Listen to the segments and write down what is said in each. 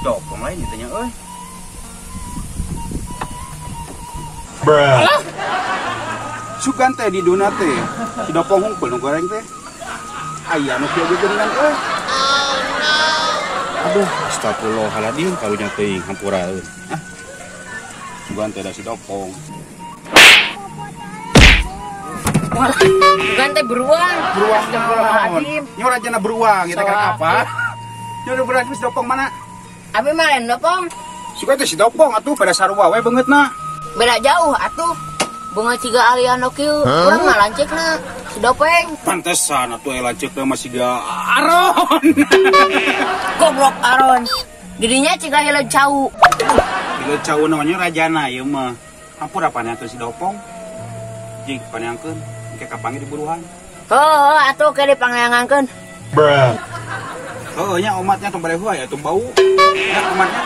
dopong lain ditanya euy. Bruh. Sugan teh di duna teh. Si dopong hungkul nu goreng teh. Aya nu kieu geuningan euy. Aduh, astagfirullahaladzim karunya teuing hampuraeun. Sugan teh da si dopong. Bukan teh beruang. Beruang Astagfirullahaladzim. nyon rajana beruang gitu kan apa? Nyon beruang si dopong mana? Abi mah lain dopong. Sugan teh si dopong atuh pada sarua we beungeutna. Beda jauh atuh. Bunga ciga aliano kieu, urang mah lancikna si dopeng. Pantesan atuh lanceukna mah siga Aron. Goblok Aron. Dirinya ciga hileud cau. Hileud cau namanya rajana ieu mah. Hampura paneangkeun si dopong. Jing paneangkeun engke kapanggih di buruhan. Heuh, atuh ke dipangayangankeun. Bruh. Heuh nya omatnya tong bade huay atuh bau. Ya omatnya.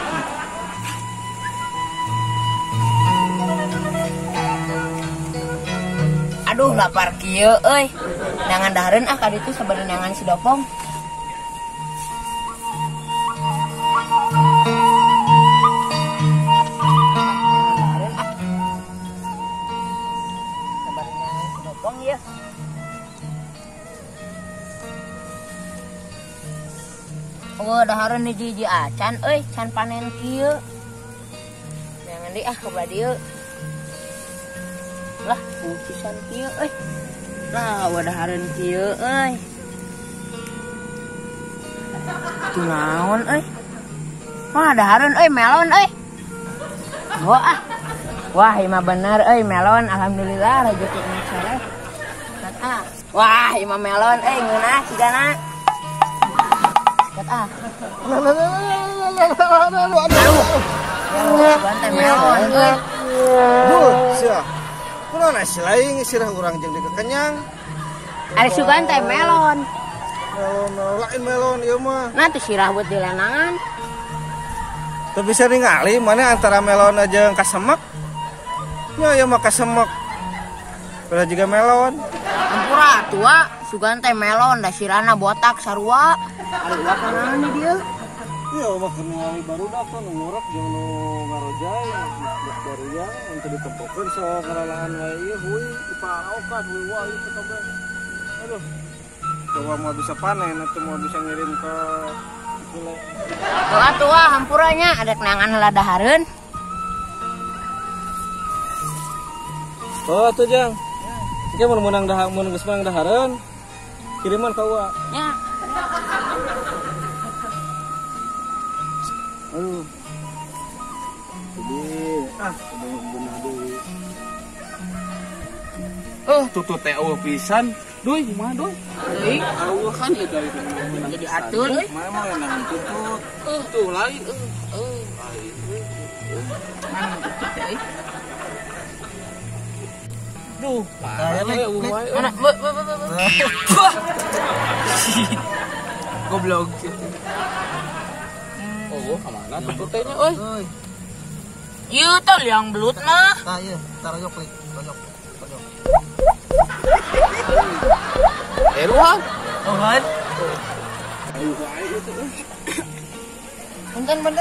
Aduh lapar kieu euy. Nangan dahareun ka ditu sabari nangan si dopong. Dahareun sabari nangan si dopong ya. Oh dahareun hiji-hiji acan euy, can panen kieu. Nangan di ka dieu. Lah pucisan kieu euy. Nah wadahareun kieu euy. Itu naon euy? Wah dahareun euy melon euy. Wah wah ieu mah bener euy melon alhamdulillah rezeki nu saleh. Wah ieu mah melon euy ngeunah cigana. Aduh. Bantai melon euy. Duh, sia. Kunaon nasi lain sirah urang jeung dikekenyang. Ada sugan teh melon. Melon lain melon ieu mah. Nah teh sirah buat dilenangan. Teu bisa ningali mana antara melon jeung kasemek. Nya ieu mah kasemek. Pada juga melon. Ampura tua sugan teh melon da sirana botak sarua. Ari ulah kana dia. Iya mah ningali barudak tuh nu ngurek jeung nu ngarojay barunya untuk ditempokeun sok ngaralahan wae ieu huy diparaokan huy wae ieu kabeh. Aduh. Coba mau bisa panen atau mau bisa ngirim ke Sule. Doa tua hampuranya ada kenangan heula dahareun. Oh tuh Jang. Oke mun menang geus menang dahareun. Kiriman ka ua. Nya. Aduh. Jadi, benar deui. Tutu teh eueuh pisan. Duy, kumaha duy? Deui Eueuh kan ieu dari jadi atur. mana mah nahan tutut. Tuh lain Mana tutut euy. Duh, Mana goblok. Oh, kamana tutut tehnya euy? ieu teh liang belut mah. Tah ieu, tarojok li, tarojok. Ruang. Rohan. Punten mang.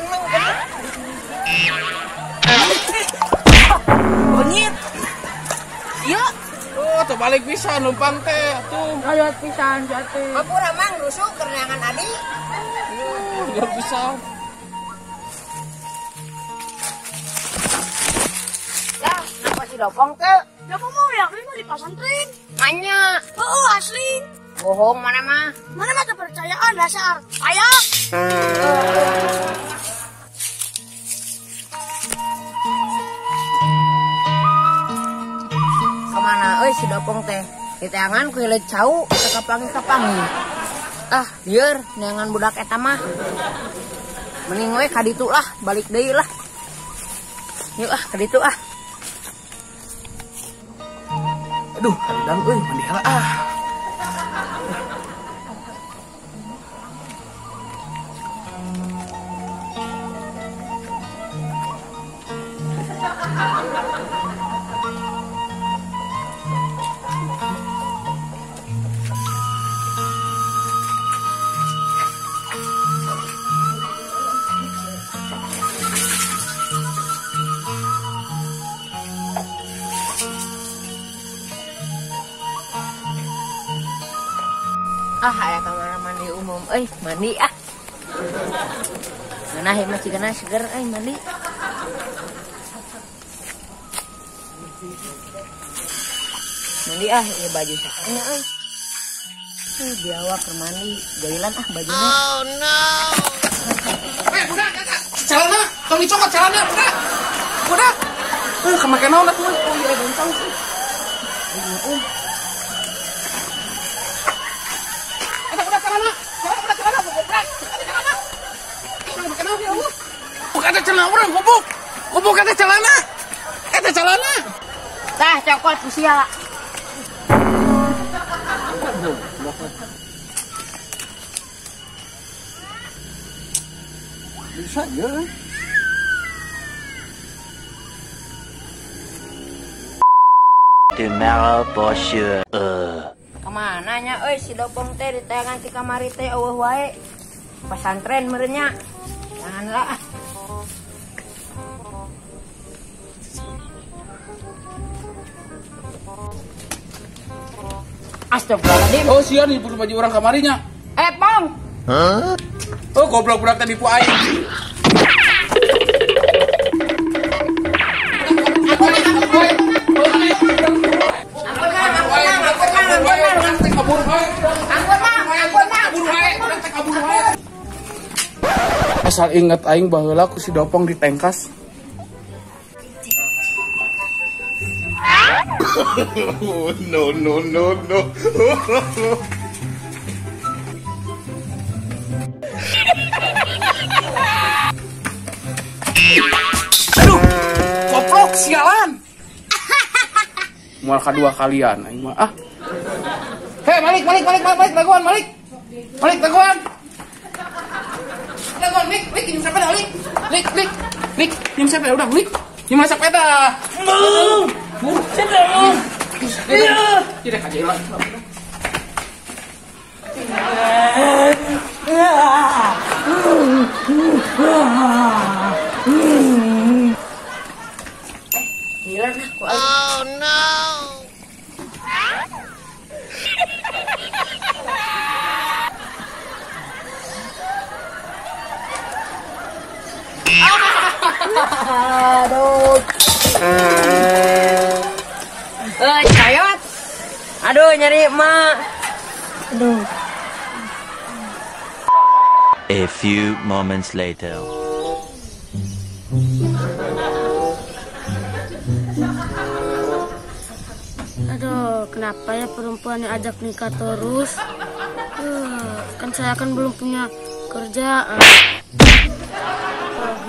Bonyit. Ieu Oh, terbalik pisan numpang teh tuh. ngaliat pisan jate. Hampura mang rusuk kerenangan adi. Enggak bisa. Lah, napa si dopong teh? Dopong mau yakin mau di pesantren. Nanya. Oh asli. Bohong mana mah? Mana mah kepercayaan dasar. Kayak. Kemana euy si dopong teh? Diteangan ku hileud cau teu kapangi. Ah, lieur neangan budak eta mah. Mending we ka ditu lah, balik deui lah. Yuk ka ditu ah. Aduh, kadang euy mandi heula ah. Ah, aya kamar mandi umum mandi ah. Nah, masih kena seger mandi. Mandi ah, ini baju sakanya biawa ke mandi, gailan ah bajunya. Oh no. Budak, celana, tong dicokot celana, budak. Kemake naon atuh? Oh iya, belum tahu sih. Budak celana, budak. Bukan ada celana urang, gubuk ada celana. Eta celana. Tah, cokot usia. Bisa ya. Tomorrow for sure. Kemana nya si Dopong teh ditayangan ti kamari teh eueuh wae. Pesantren merenya. Janganlah. Astagfirullahaladzim. Oh sia nih baju orang kamarinya. Pong. Huh? Oh goblok budak tadi ku aing. Asal inget aing baheula ku si Dopong ditengkas. No. Aduh, goblok sialan. Mual kedua kalian aing mah ah. Hei, balik daguan. Balik daguan. Daguan, lik, nyim sepeda, lik. Nyim sepeda udah, lik. Nyim sepeda. Sedang. Iya. Tidak aja lah. Gila nah, Oh no. Aduh. Cayot. Aduh, nyari emak. Aduh. A few moments later. Aduh, kenapa ya perempuan yang ajak nikah terus? Kan saya kan belum punya kerjaan.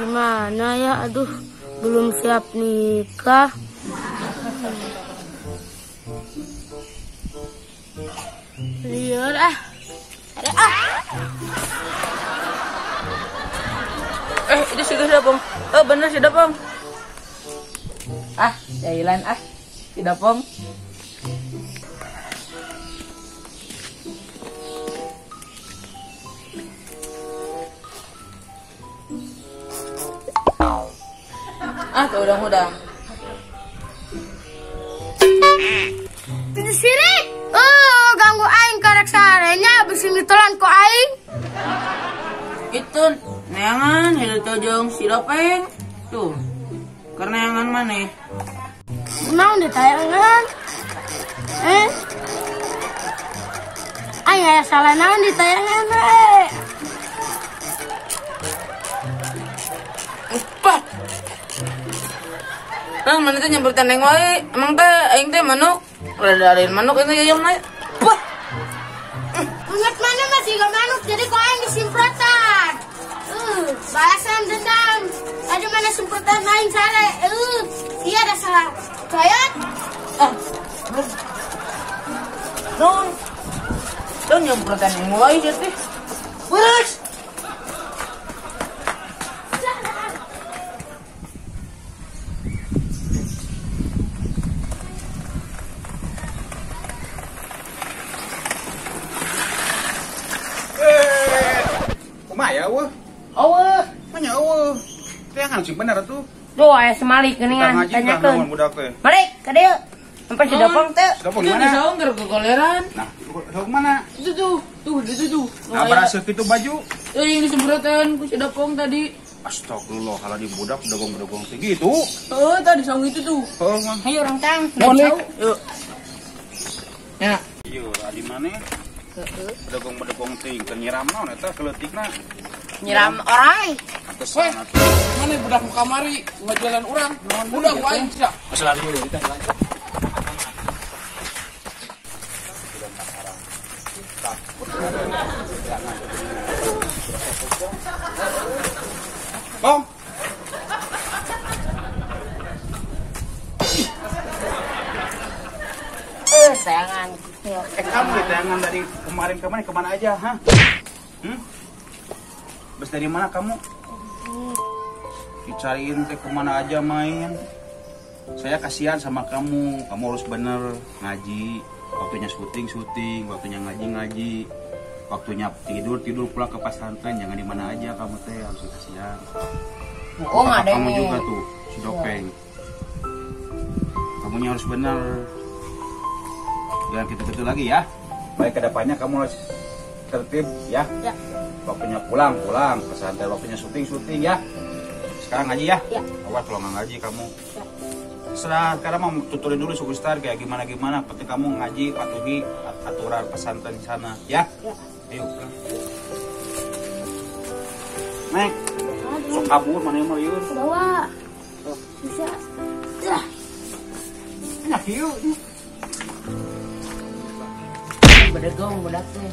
Gimana ya? Aduh, belum siap nikah. Lihat ah. Itu si Dopong. Oh, bener si Dopong. Ah, jailan ah. Si Dopong. Ah, udang-udang. Itu sirik. Ganggu aing karek sarenya abis ngitolan ku aing. Itu neangan hidup tojong si Dopeng. Tuh. Karena neangan mana? Mau ditayangan? Aya salah naon ditayangan Empat. Mana tuh nyebut tandeng wae. Emang teh aing teh manuk. Udah dari manuk ini yang naik. Wah. Ingat mana masih gak manuk jadi kok aing disimprotan. Balasan dendam. Ada mana simprotan aing sare. Iya ada salah. Cayot. Don nyebut tandeng wae jadi. Beres. Kumaya weh. Eueuh. Manya eueuh. Teh kan sing bener tuh. Tuh aya semalik geuningan tanyakeun. Budak teh. Malik ka dieu. Sampai si Dopong teh. Dopong Itu di di mana? saung kegoleran. Nah, dopong mana? Itu tuh, di situ. Nah, berhasil itu baju. Yang disemprotan ku si Dopong tadi. Astagfirullah, kalau di budak bedogong tinggi itu. Oh, tadi saung itu tuh. Oh, Mang. Ayo orang tang. Boleh. Yuk. Ya. Iya, di mana? Bedogong ting, kenyiram naon eta keleutikna. Nyiram orang. Pantesan atuh. Mana budak muka mari, ngajalan orang. Budak ku aing sia. Masalah dulu kita. Bang, Sayangan. kamu tangan dari kemarin kemana aja, ha? Bes dari mana kamu? Dicariin teh kemana aja main. Saya kasihan sama kamu. Kamu harus bener ngaji. Waktunya syuting, waktunya ngaji. Waktunya tidur pulang ke pesantren. Jangan di mana aja kamu teh, harus kasihan. Oh, nggak ada Kamu ini. juga tuh, si Dopeng. Kamunya harus bener. Jangan gitu-gitu lagi ya. Baik kedepannya kamu harus tertib ya. Ya. Waktunya pulang, pesantren waktunya syuting ya. Sekarang ngaji ya. Ya. Awas kalau nggak ngaji kamu. Sekarang mau tuturin dulu suku star kayak gimana. Penting kamu ngaji, patuhi aturan pesantren di sana ya. Ya. Ayo pulang. Nek, sok kabur mana yang mau yur? Bawa. Bisa. Dah. Enak yuk. Bedegong budak teh.